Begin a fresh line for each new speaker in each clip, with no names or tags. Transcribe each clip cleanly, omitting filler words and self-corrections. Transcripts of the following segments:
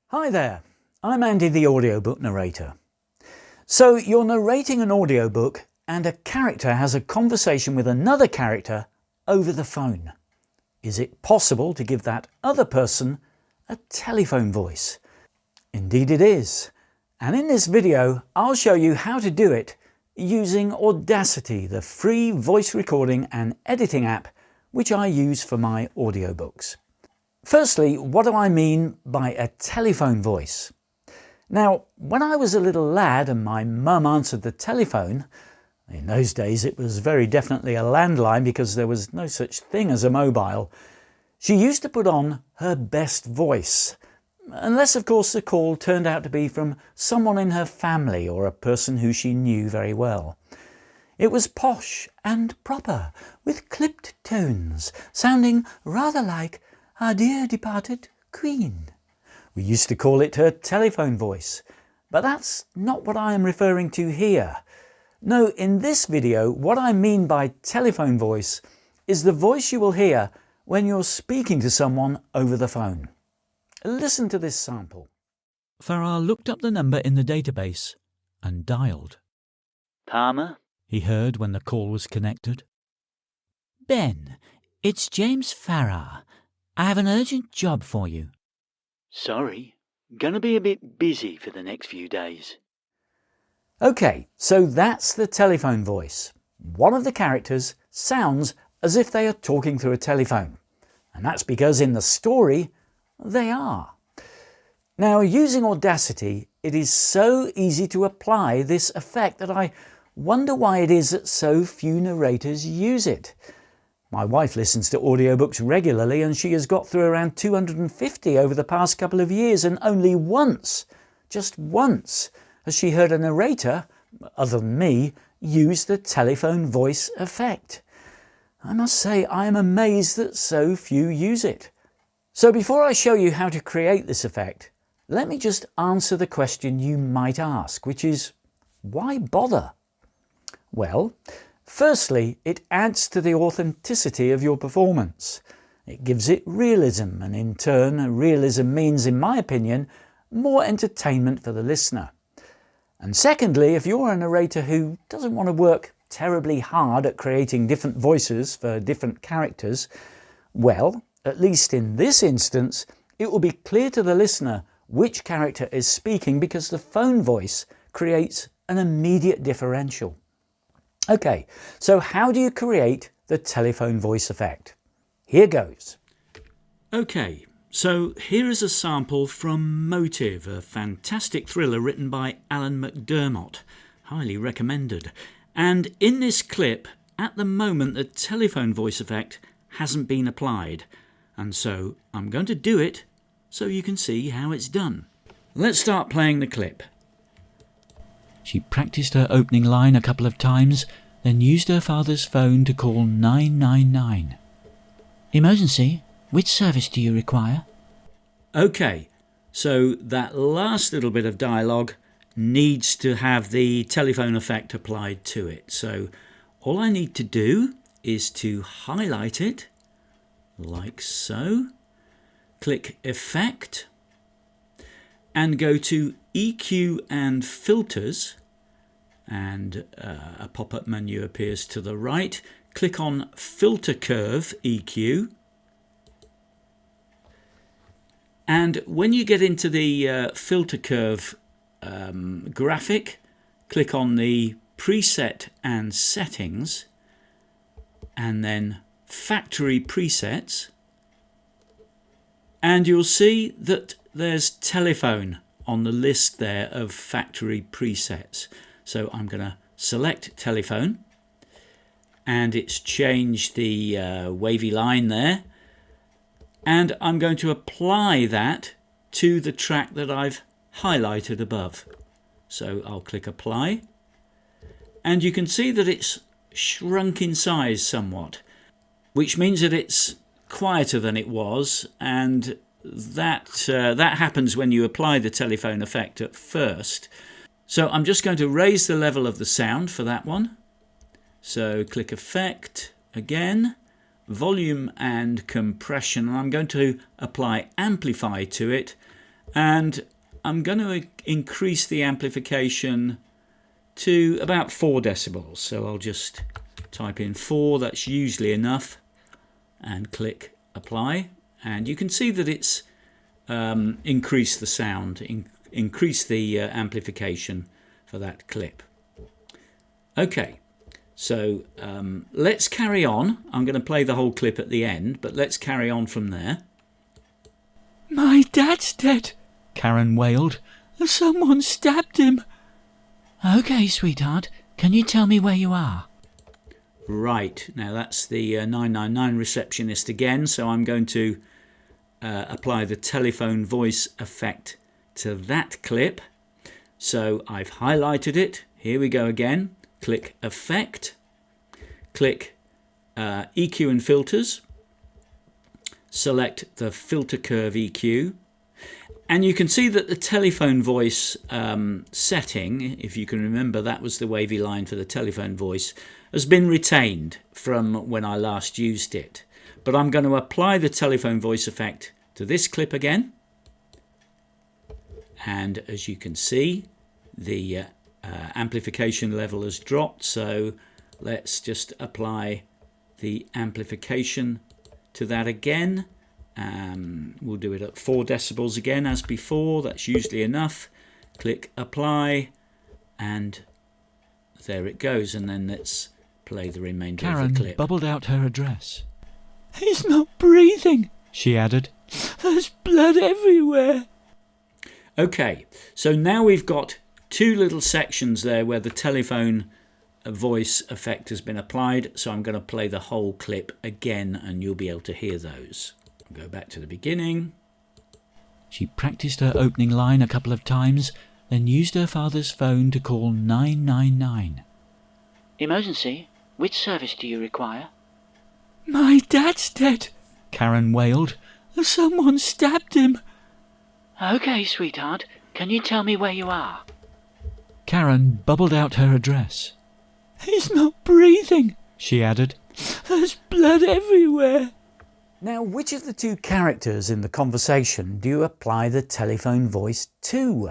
Hi there, I'm Andy the Audiobook Narrator. So you're narrating an audiobook and a character has a conversation with another character over the phone. Is it possible to give that other person a telephone voice? Indeed it is. And in this video I'll show you how to do it using Audacity, the free voice recording and editing app which I use for my audiobooks. Firstly, what do I mean by a telephone voice? Now, when I was a little lad and my mum answered the telephone, in those days it was very definitely a landline because there was no such thing as a mobile, she used to put on her best voice, unless of course the call turned out to be from someone in her family or a person who she knew very well. It was posh and proper, with clipped tones, sounding rather like our dear departed Queen. We used to call it her telephone voice, but that's not what I am referring to here. No, in this video, what I mean by telephone voice is the voice you will hear when you're speaking to someone over the phone. Listen to this sample.
Farrar looked up the number in the database and dialed.
Palmer?
He heard when the call was connected. Ben, it's James Farrar. I have an urgent job for you.
Sorry, gonna be a bit busy for the next few days.
Okay, so that's the telephone voice. One of the characters sounds as if they are talking through a telephone. And that's because in the story, they are. Now, using Audacity, it is so easy to apply this effect that I wonder why it is that so few narrators use it. My wife listens to audiobooks regularly and she has got through around 250 over the past couple of years, and only once, just once, has she heard a narrator, other than me, use the telephone voice effect. I must say I am amazed that so few use it. So before I show you how to create this effect, let me just answer the question you might ask, which is, why bother? Well, firstly, it adds to the authenticity of your performance. It gives it realism, and in turn, realism means, in my opinion, more entertainment for the listener. And secondly, if you're a narrator who doesn't want to work terribly hard at creating different voices for different characters, well, at least in this instance, it will be clear to the listener which character is speaking because the phone voice creates an immediate differential. Okay, so how do you create the telephone voice effect? Here goes.
Okay, so here is a sample from Motive, a fantastic thriller written by Alan McDermott. Highly recommended. And in this clip, at the moment, the telephone voice effect hasn't been applied. And so I'm going to do it so you can see how it's done. Let's start playing the clip. She practiced her opening line a couple of times, then used her father's phone to call 999. Emergency, which service do you require? Okay, so that last little bit of dialogue needs to have the telephone effect applied to it. So all I need to do is to highlight it, like so, click Effect, and go to EQ and Filters, and a pop-up menu appears to the right. Click on Filter Curve EQ, and when you get into the filter curve graphic, click on the Preset and Settings, and then Factory Presets, and you'll see that there's telephone on the list there of factory presets. So I'm going to select telephone, and it's changed the wavy line there, and I'm going to apply that to the track that I've highlighted above. So I'll click Apply, and you can see that it's shrunk in size somewhat, which means that it's quieter than it was, and that happens when you apply the telephone effect at first. So I'm just going to raise the level of the sound for that one. So click Effect again, Volume and Compression, and I'm going to apply Amplify to it, and I'm going to increase the amplification to about 4 decibels. So I'll just type in 4, that's usually enough, and click apply. And you can see that it's increased the sound, increased the amplification for that clip. Okay, so let's carry on. I'm going to play the whole clip at the end, but let's carry on from there.
My dad's dead, Karen wailed. Someone stabbed him. Okay, sweetheart, can you tell me where you are?
Right, now that's the 999 receptionist again, so I'm going to apply the telephone voice effect to that clip. So I've highlighted it. Here we go again. Click Effect, click EQ and Filters, select the Filter Curve EQ, and you can see that the telephone voice setting, if you can remember, that was the wavy line for the telephone voice, has been retained from when I last used it. But I'm going to apply the telephone voice effect to this clip again, and as you can see, the amplification level has dropped, so let's just apply the amplification to that again. We'll do it at 4 decibels again as before, that's usually enough. Click apply, and there it goes, and then let's play the remainder of the clip.
Karen bubbled out her address. He's not breathing, she added. There's blood everywhere.
Okay, so now we've got 2 little sections there where the telephone voice effect has been applied, so I'm going to play the whole clip again and you'll be able to hear those. I'll go back to the beginning.
She practiced her opening line a couple of times, then used her father's phone to call 999.
Emergency? Which service do you require?
My dad's dead, Karen wailed. Someone stabbed him.
Okay, sweetheart, can you tell me where you are?
Karen bubbled out her address. He's not breathing, she added. There's blood everywhere.
Now, which of the 2 characters in the conversation do you apply the telephone voice to?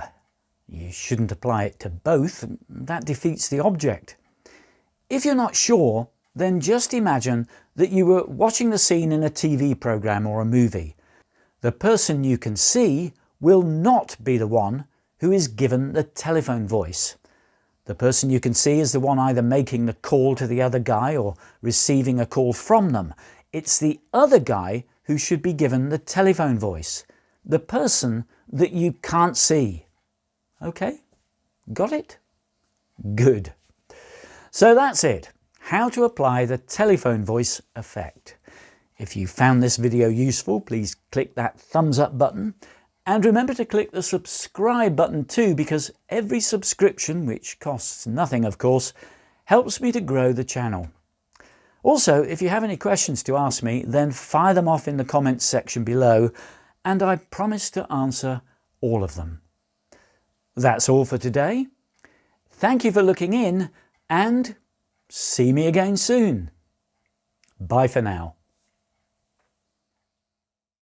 You shouldn't apply it to both, that defeats the object. If you're not sure, then just imagine that you were watching the scene in a TV programme or a movie. The person you can see will not be the one who is given the telephone voice. The person you can see is the one either making the call to the other guy or receiving a call from them. It's the other guy who should be given the telephone voice. The person that you can't see. Okay? Got it? Good. So that's it. How to apply the telephone voice effect. If you found this video useful, please click that thumbs up button. And remember to click the subscribe button too, because every subscription, which costs nothing of course, helps me to grow the channel. Also, if you have any questions to ask me, then fire them off in the comments section below, and I promise to answer all of them. That's all for today. Thank you for looking in, and see me again soon. Bye for now.